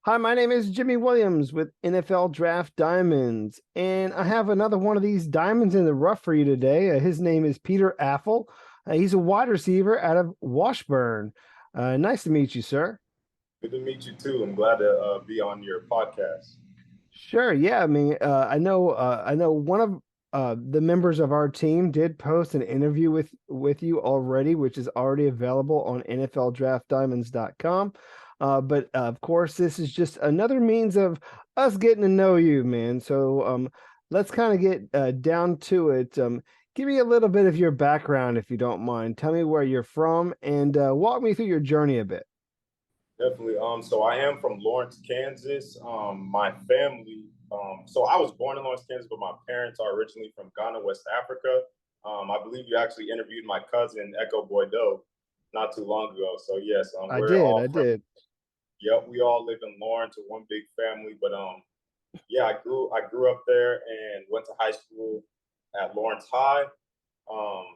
Hi, my name is Jimmy Williams with NFL Draft Diamonds, and I have another one of these diamonds in the rough for you today. His name is Peter Afful. He's a wide receiver out of Washburn. Nice to meet you, sir. Good to meet you too. I'm glad to be on your podcast. Sure, yeah. I mean, I know one of the members of our team did post an interview with you already, which is already available on NFLDraftDiamonds.com. But of course, this is just another means of us getting to know you, man. So let's kind of get down to it. Give me a little bit of your background, if you don't mind. Tell me where you're from and walk me through your journey a bit. Definitely. So I am from Lawrence, Kansas. My family. So I was born in Lawrence, Kansas, but my parents are originally from Ghana, West Africa. I believe you actually interviewed my cousin Echo Boydo not too long ago. So yes, I we're did, all I from. did. Yep, we all live in Lawrence, a one big family. But yeah, I grew up there and went to high school at Lawrence High. Um,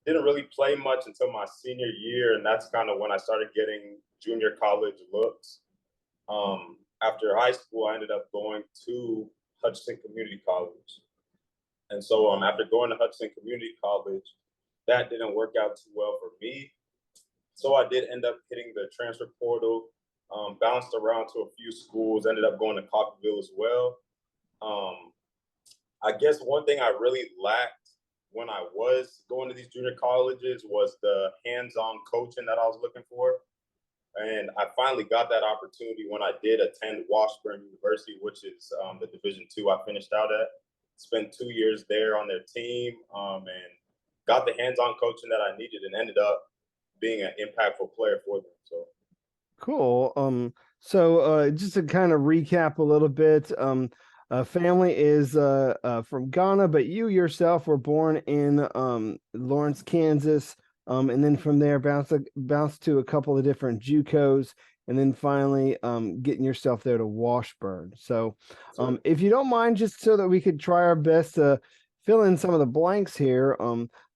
didn't really play much until my senior year, and that's kind of when I started getting junior college looks. After high school, I ended up going to Hutchinson Community College, and so after going to Hutchinson Community College, that didn't work out too well for me. So I did end up hitting the transfer portal, bounced around to a few schools, ended up going to Coffeyville as well. Um, I guess one thing I really lacked when I was going to these junior colleges was the hands-on coaching that I was looking for. And I finally got that opportunity when I did attend Washburn University, which is the Division II I finished out at. Spent 2 years there on their team, and got the hands-on coaching that I needed, and ended up being an impactful player for them. So Cool. So just to kind of recap a little bit, family is from Ghana, but you yourself were born in Lawrence, Kansas, and then from there bounced to a couple of different JUCOs, and then finally getting yourself there to Washburn. So, so if you don't mind, just so that we could try our best to fill in some of the blanks here,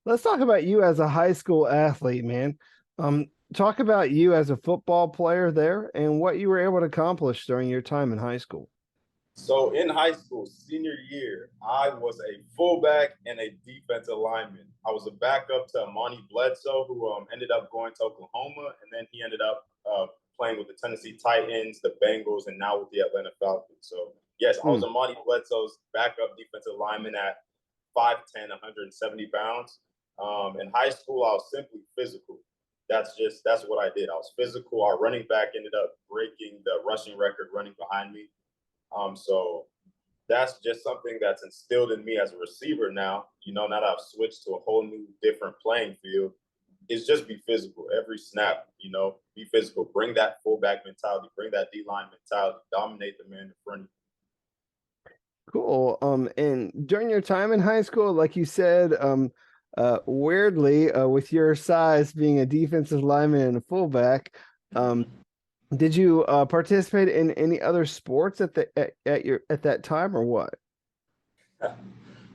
let's talk about you as a high school athlete, man. Talk about you as a football player there and what you were able to accomplish during your time in high school. So in high school, senior year, I was a fullback and a defensive lineman. I was a backup to Monty Bledsoe, who ended up going to Oklahoma, and then he ended up playing with the Tennessee Titans, the Bengals, and now with the Atlanta Falcons. So yes, I was Hmm. a Monty Bledsoe's backup defensive lineman at 5'10", 170 pounds. In high school, I was simply physical. That's what I did. I was physical. Our running back ended up breaking the rushing record running behind me. So that's just something that's instilled in me as a receiver now. Now that I've switched to a whole new different playing field, is just be physical every snap. Be physical. Bring that fullback mentality. Bring that D line mentality. Dominate the man in front of Cool. And during your time in high school, like you said, weirdly, with your size being a defensive lineman and a fullback, um, you. did you participate in any other sports at that time or what?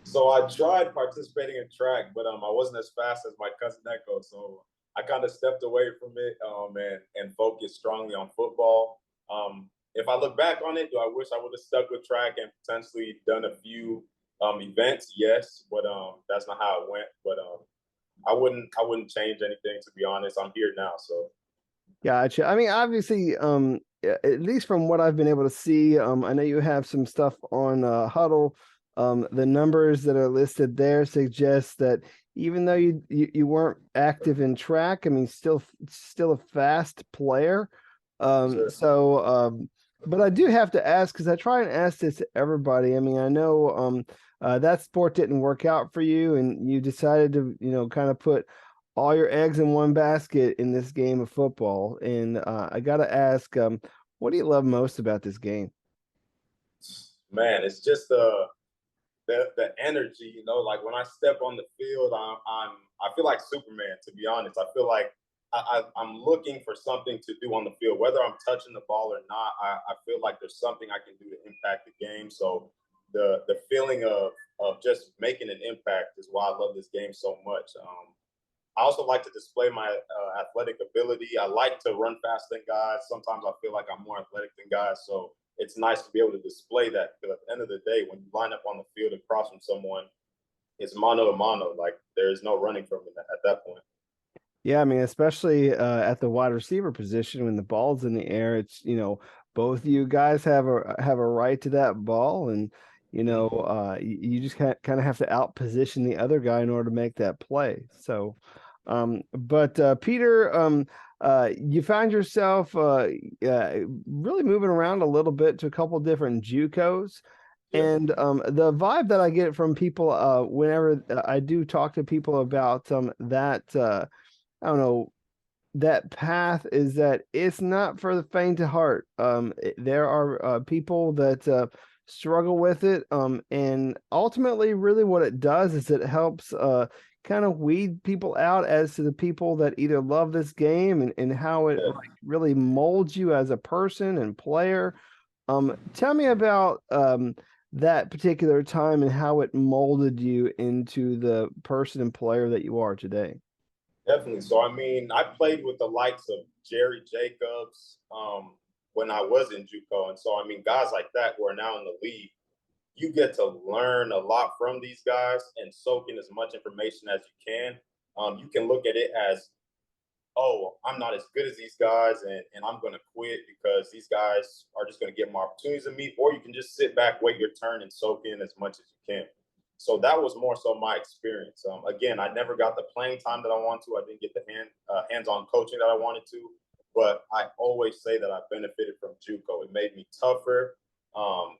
So I tried participating in track, but I wasn't as fast as my cousin Echo. So I kind of stepped away from it, and focused strongly on football. If I look back on it, do I wish I would have stuck with track and potentially done a few events? Yes, but that's not how it went. But I wouldn't change anything, to be honest. I'm here now, so Gotcha. I mean, obviously, at least from what I've been able to see, I know you have some stuff on Huddle. The numbers that are listed there suggest that even though you weren't active in track, I mean, still a fast player. sure. But I do have to ask because I try and ask this to everybody. I mean, I know that sport didn't work out for you, and you decided to, kind of put all your eggs in one basket in this game of football. And I got to ask, what do you love most about this game? Man, it's just the energy. Like when I step on the field, I feel like Superman. To be honest, I feel like I'm looking for something to do on the field, whether I'm touching the ball or not. I feel like there's something I can do to impact the game. So the feeling of just making an impact is why I love this game so much. I also like to display my athletic ability. I like to run fast than guys. Sometimes I feel like I'm more athletic than guys. So it's nice to be able to display that. Because at the end of the day, when you line up on the field across from someone, it's mano to mano. Like there is no running from it at that point. Yeah, I mean, especially at the wide receiver position when the ball's in the air, it's both you guys have a right to that ball, and Mm-hmm. you just kind of have to outposition the other guy in order to make that play. So, but Peter, you found yourself really moving around a little bit to a couple different JUCOs. Yeah, And the vibe that I get from people whenever I do talk to people about that I don't know, that path is that it's not for the faint of heart. There are people that struggle with it, and ultimately, really, what it does is it helps kind of weed people out as to the people that either love this game and how it yeah. like really molds you as a person and player. Tell me about that particular time and how it molded you into the person and player that you are today. Definitely. So I mean, I played with the likes of Jerry Jacobs when I was in JUCO, and so I mean, guys like that who are now in the league, you get to learn a lot from these guys and soak in as much information as you can. You can look at it as, oh, I'm not as good as these guys, and I'm going to quit because these guys are just going to get more opportunities than me. Or you can just sit back, wait your turn, and soak in as much as you can. So that was more so my experience. Again, I never got the playing time that I want to. I didn't get the hands-on coaching that I wanted to. But I always say that I benefited from JUCO. It made me tougher. Um,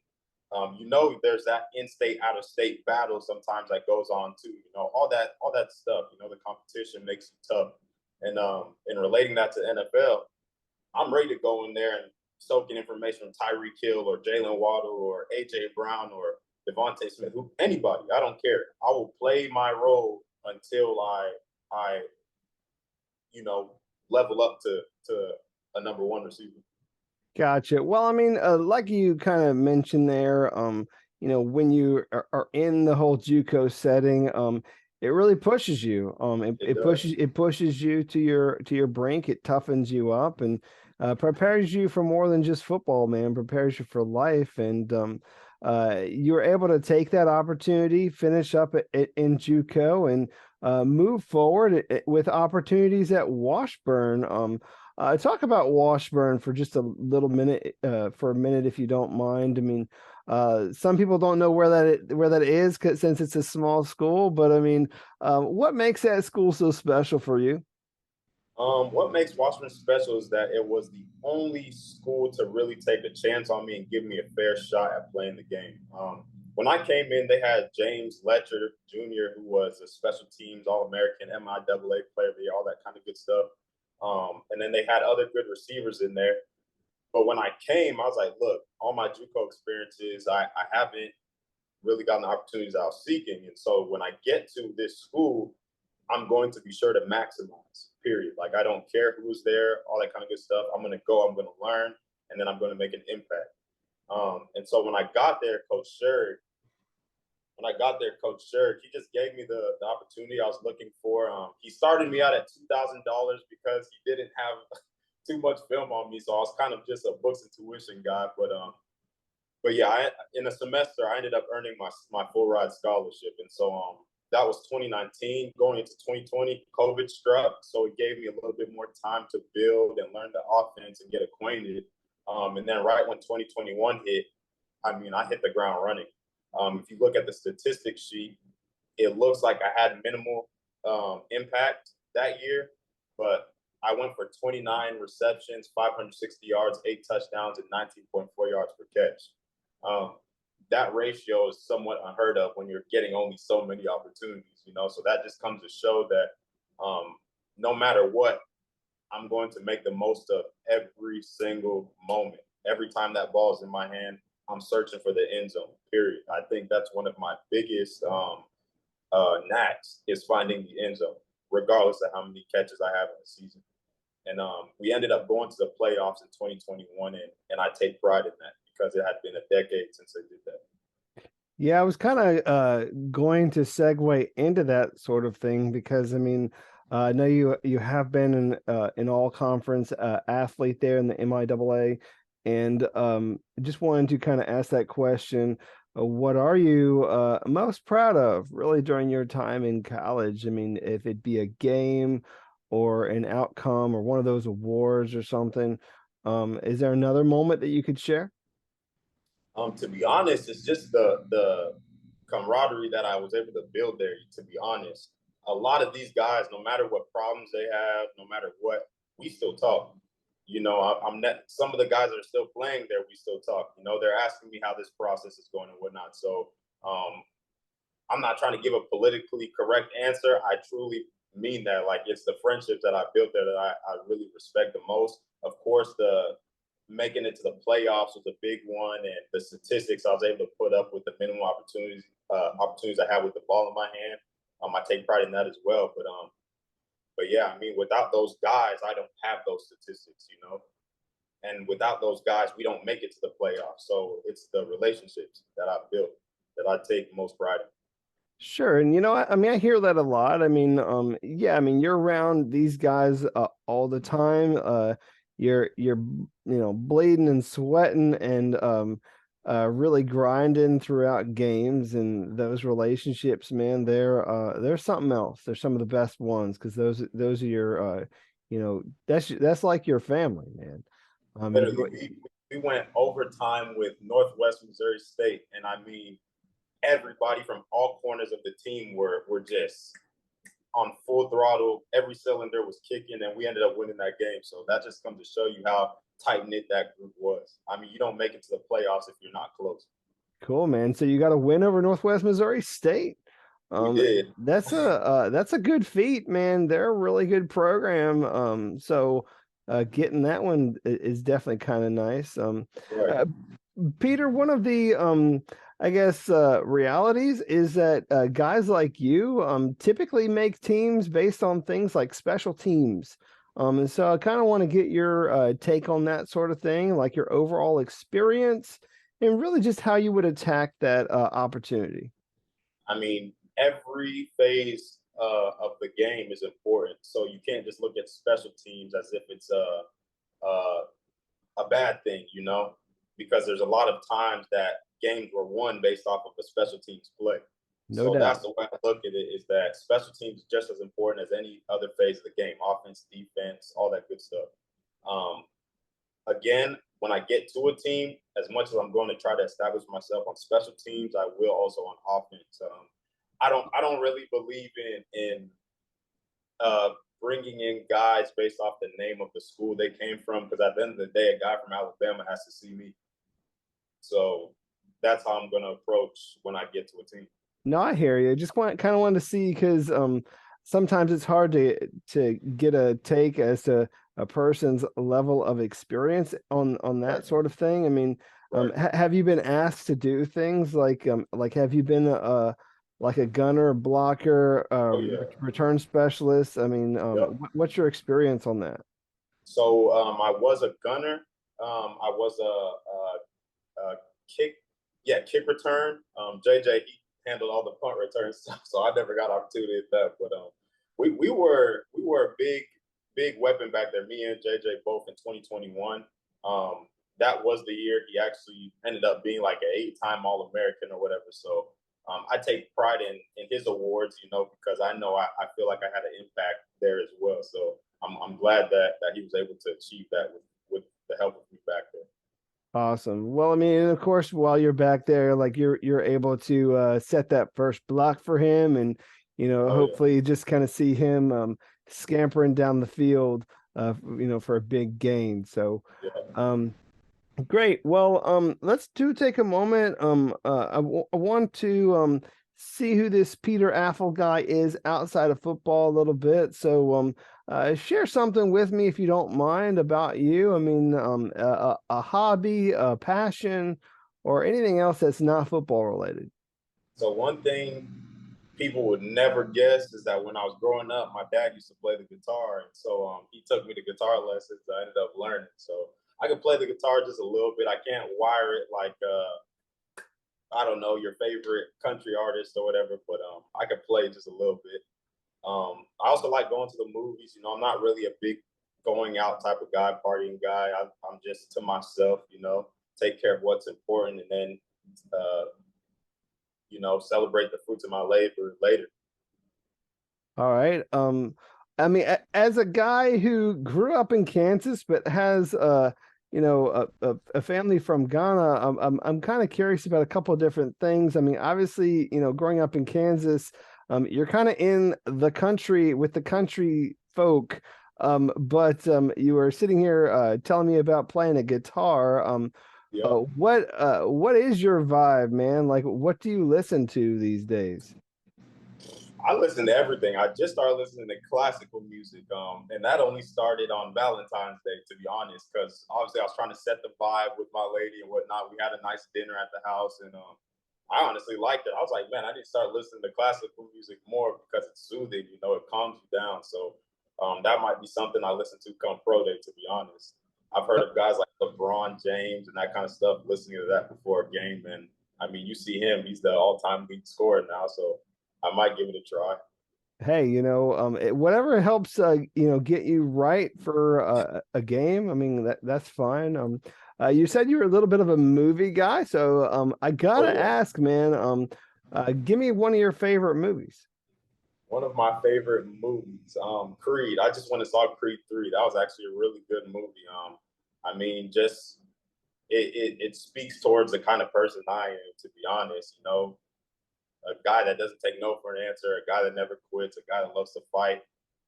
there's that in-state, out-of-state battle sometimes that goes on too. All that stuff. The competition makes you tough. And relating that to the NFL, I'm ready to go in there and soak in information from Tyreek Hill or Jalen Waddle or AJ Brown or Devontae Smith, anybody. I don't care. I will play my role until I you know level up to a number one receiver. Gotcha. Well, I mean, like you kind of mentioned there, when you are in the whole JUCO setting, it really pushes you. It does. It pushes you to your brink. It toughens you up and prepares you for more than just football, man. Prepares you for life, and you're able to take that opportunity, finish up in JUCO, and move forward with opportunities at Washburn. Talk about Washburn for just a little minute, for a minute, if you don't mind. I mean, some people don't know where that is since it's a small school, but I mean, what makes that school so special for you? What makes Washburn special is that it was the only school to really take a chance on me and give me a fair shot at playing the game. When I came in, they had James Letcher Jr., who was a special teams All American, MIAA player of the year, all that kind of good stuff. And then they had other good receivers in there. But when I came, I was like, look, all my JUCO experiences, I haven't really gotten the opportunities I was seeking. And so when I get to this school, I'm going to be sure to maximize, period. Like, I don't care who's there, all that kind of good stuff. I'm going to go, I'm going to learn, and then I'm going to make an impact. And so when I got there, Coach Sherg, he just gave me the opportunity I was looking for. He started me out at $2,000 because he didn't have too much film on me, so I was kind of just a books and tuition guy. But yeah, in a semester, I ended up earning my full ride scholarship, and so that was 2019. Going into 2020, COVID struck, so it gave me a little bit more time to build and learn the offense and get acquainted. And then right when 2021 hit, I mean, I hit the ground running. If you look at the statistics sheet, it looks like I had minimal impact that year, but I went for 29 receptions, 560 yards, 8 touchdowns, and 19.4 yards per catch. Um, that ratio is somewhat unheard of when you're getting only so many opportunities. So that just comes to show that no matter what, I'm going to make the most of every single moment. Every time that ball is in my hand, I'm searching for the end zone, period. I think that's one of my biggest knacks is finding the end zone, regardless of how many catches I have in the season. And we ended up going to the playoffs in 2021, and I take pride in that because it had been a decade since I did that. Yeah, I was kind of going to segue into that sort of thing because I mean, I know you have been an all conference athlete there in the MIAA, and just wanted to kind of ask that question. What are you most proud of really during your time in college? I mean, if it be a game or an outcome or one of those awards or something, is there another moment that you could share? To be honest, it's just the camaraderie that I was able to build there. To be honest, a lot of these guys, no matter what problems they have, no matter what, we still talk. You know, I'm not, some of the guys that are still playing there, we still talk. You know, they're asking me how this process is going and whatnot. So I'm not trying to give a politically correct answer. I truly mean that. Like, it's the friendships that I built there that I really respect the most. Of course, the making it to the playoffs was a big one, and the statistics I was able to put up with the minimum opportunities I had with the ball in my hand. I take pride in that as well. But yeah, I mean, without those guys, I don't have those statistics, you know. And without those guys, we don't make it to the playoffs. So it's the relationships that I built that I take most pride in. Sure. And I mean, I hear that a lot. I mean, yeah, I mean, you're around these guys all the time. You're bleeding and sweating and really grinding throughout games, and those relationships, man, they're something else. They're some of the best ones because those are your that's like your family, man. Literally, we went overtime with Northwest Missouri State, and I mean, everybody from all corners of the team were just on full throttle. Every cylinder was kicking, and we ended up winning that game. So that just comes to show you how tight knit that group was. I mean, you don't make it to the playoffs if you're not close. Cool, man. So you got a win over Northwest Missouri State. We did. That's a good feat, man. They're a really good program. So getting that one is definitely kind of nice. Right. Uh, Peter, one of the I guess realities is that guys like you typically make teams based on things like special teams. And so I kind of want to get your take on that sort of thing, like your overall experience and really just how you would attack that opportunity. I mean, every phase of the game is important. So you can't just look at special teams as if it's a, a bad thing, you know, because there's a lot of times that games were won based off of a special teams play. No So that's doubt. the way I look at it, is that special teams is just as important as any other phase of the game, offense, defense, all that good stuff. Um, Again, when I get to a team, as much as I'm going to try to establish myself on special teams, I will also on offense. I don't really believe in uh, bringing in guys based off the name of the school they came from, because at the end of the day, a guy from Alabama has to see me. So that's how I'm going to approach when I get to a team. No, I hear you. Just kind of wanted to see because sometimes it's hard to get a take as to a person's level of experience on that Right, sort of thing. I mean, right. have you been asked to do things like have you been like a gunner, blocker, Oh yeah, return specialist? I mean, yep. what's your experience on that? So I was a gunner. I was kick, yeah, kick return. JJ, he handled all the punt return stuff, so I never got opportunity at that. But we were a big weapon back there. Me and JJ both in 2021. That was the year he actually ended up being like an 8-time All American or whatever. So I take pride in his awards, you know, because I know I feel like I had an impact there as well. So I'm glad that he was able to achieve that with the help of me back there. Awesome. Well, I mean, and of course, while you're back there, like you're able to set that first block for him, and Oh yeah, hopefully just kind of see him scampering down the field, for a big gain. So, yeah. um, great. Well, let's take a moment. I want to see who this Peter Afful guy is outside of football a little bit. So, share something with me if you don't mind about you. I mean, a hobby, a passion, or anything else that's not football related. So one thing people would never guess is that when I was growing up, my dad used to play the guitar, and so he took me to guitar lessons. I ended up learning, so I can play the guitar just a little bit. I can't wire it like I don't know, your favorite country artist or whatever, but I could play just a little bit. I also like going to the movies. I'm not really a big going out type of guy, partying guy. I'm just to myself. Take care of what's important, and then uh, celebrate the fruits of my labor later. All right. I mean, as a guy who grew up in Kansas but has a family from Ghana, I'm kind of curious about a couple of different things. I mean, obviously, growing up in Kansas, you're kind of in the country with the country folk. But you were sitting here telling me about playing a guitar. Yeah. What is your vibe, man? Like, what do you listen to these days? I listen to everything. I just started listening to classical music, and that only started on Valentine's Day, to be honest, because obviously I was trying to set the vibe with my lady and whatnot. We had a nice dinner at the house, and I honestly liked it. I was like, man, I need to start listening to classical music more because it's soothing. It calms you down. So that might be something I listen to come pro day, to be honest. I've heard of guys like LeBron James and that kind of stuff, listening to that before a game, and I mean, you see him; he's the all-time lead scorer now. So I might give it a try. Hey, whatever helps get you right for a game. I mean, that's fine. You said you were a little bit of a movie guy, so I Oh gotta yeah, ask, man, give me one of your favorite movies. one of my favorite movies, Creed. I just went and saw Creed 3. That was actually a really good movie. I mean, just it speaks towards the kind of person I am, to be honest. A guy that doesn't take no for an answer, a guy that never quits, a guy that loves to fight,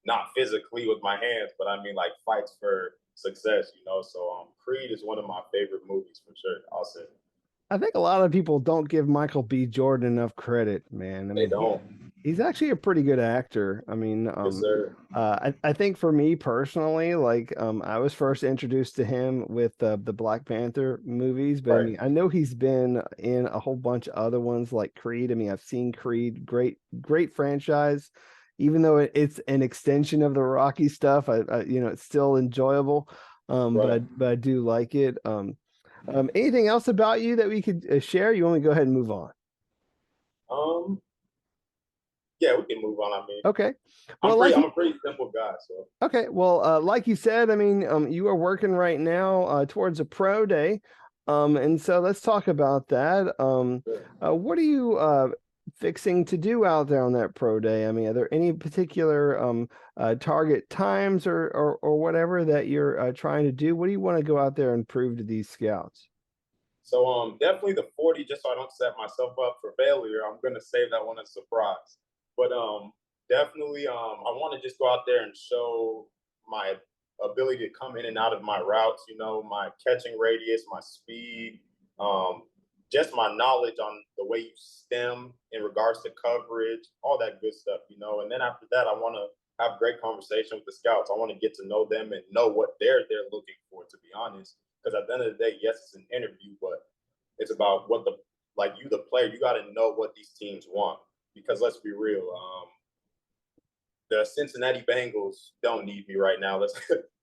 not physically with my hands, but I mean like fights for success. So Creed is one of my favorite movies for sure. I'll say I think a lot of people don't give Michael B. Jordan enough credit, man. I they mean, don't. he's actually a pretty good actor. I mean, Yes, sir. I think for me personally, like, I was first introduced to him with the Black Panther movies, but I Right, mean, I know he's been in a whole bunch of other ones like Creed. I mean, I've seen Creed, great franchise, even though it's an extension of the Rocky stuff. It's still enjoyable. But right. I do like it. Anything else about you that we could share? You want me to go ahead and move on? Um, yeah, we can move on. I mean, Okay. I'm Well, pretty. I'm a pretty simple guy, so okay. Well, like you said, I mean, you are working right now towards a pro day. And so let's talk about that. yeah. What are you fixing to do out there on that pro day? I mean, are there any particular target times or whatever that you're trying to do? What do you want to go out there and prove to these scouts? So definitely the 40, just so I don't set myself up for failure. I'm gonna save that one as a surprise. But definitely I want to just go out there and show my ability to come in and out of my routes, my catching radius, my speed, um, just my knowledge on the way you stem in regards to coverage, all that good stuff. And then after that, I want to have great conversation with the scouts. I want to get to know them and know what they're looking for, to be honest. Because at the end of the day, yes, it's an interview, but it's about what the player, you got to know what these teams want. Because let's be real, the Cincinnati Bengals don't need me right now.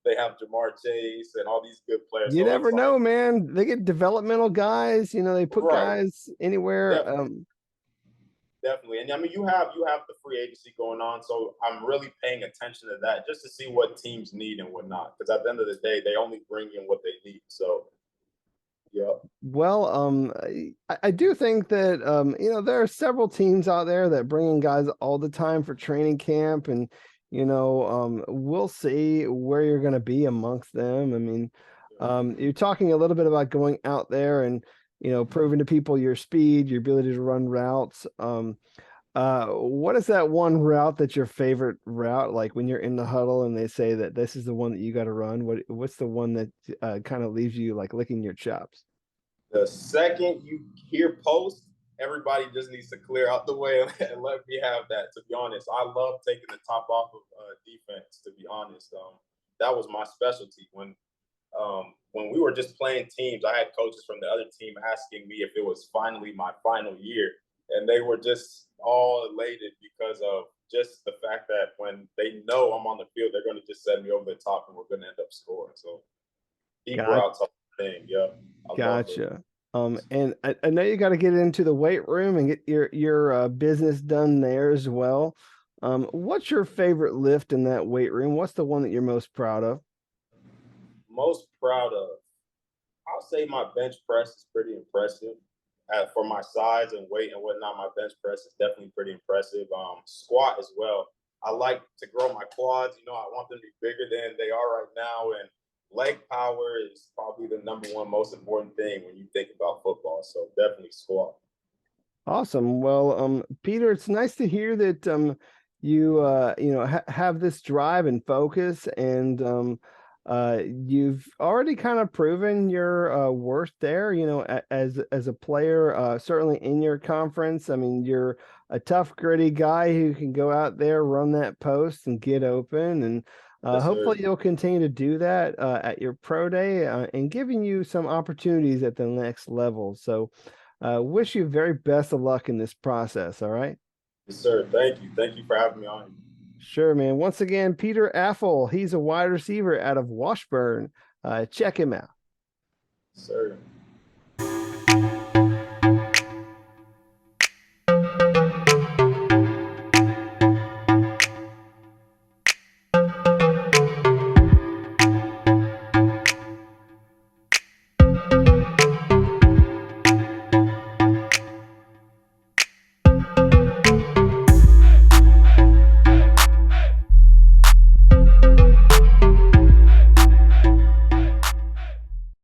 They have Jamar Chase and all these good players. You So never it's like, know, man. They get developmental guys, they put right, guys anywhere. definitely, definitely. And I mean, you have the free agency going on, so I'm really paying attention to that just to see what teams need and what not. Because at the end of the day, they only bring in what they need. So yeah, Well, I do think that there are several teams out there that bring in guys all the time for training camp, and we'll see where you're going to be amongst them. I mean, you're talking a little bit about going out there and proving to people your speed, your ability to run routes. What is that one route that's your favorite route? Like when you're in the huddle and they say that this is the one that you got to run. What's the one that kind of leaves you like licking your chops? the second you hear post, everybody just needs to clear out the way and let me have that. To be honest, I love taking the top off of defense. To be honest, that was my specialty when we were just playing teams. I had coaches from the other team asking me if it was finally my final year, and they were just all elated because of just the fact that when they know I'm on the field, they're going to just send me over the top, and we're going to end up scoring. So deep Got routes, thing. Yeah, I love it. Gotcha. And I know you got to get into the weight room and get your business done there as well. What's your favorite lift in that weight room? What's the one that you're most proud of? Most proud of, I'll say my bench press is pretty impressive. For my size and weight and whatnot, my bench press is definitely pretty impressive. Squat as well. I like to grow my quads. I want them to be bigger than they are right now. And leg power is probably the number one most important thing when you think about football. So definitely squat. Awesome. Well, Peter, it's nice to hear that you have this drive and focus, and you've already kind of proven your worth there. As a player, certainly in your conference. I mean, you're a tough, gritty guy who can go out there, run that post, and get open. And Yes, hopefully, sir. you'll continue to do that at your pro day, and giving you some opportunities at the next level. So. Wish you very best of luck in this process. All right. Yes, sir. Thank you. Thank you for having me on. Sure, man. Once again, Peter Afful. He's a wide receiver out of Washburn. Check him out. Yes, sir.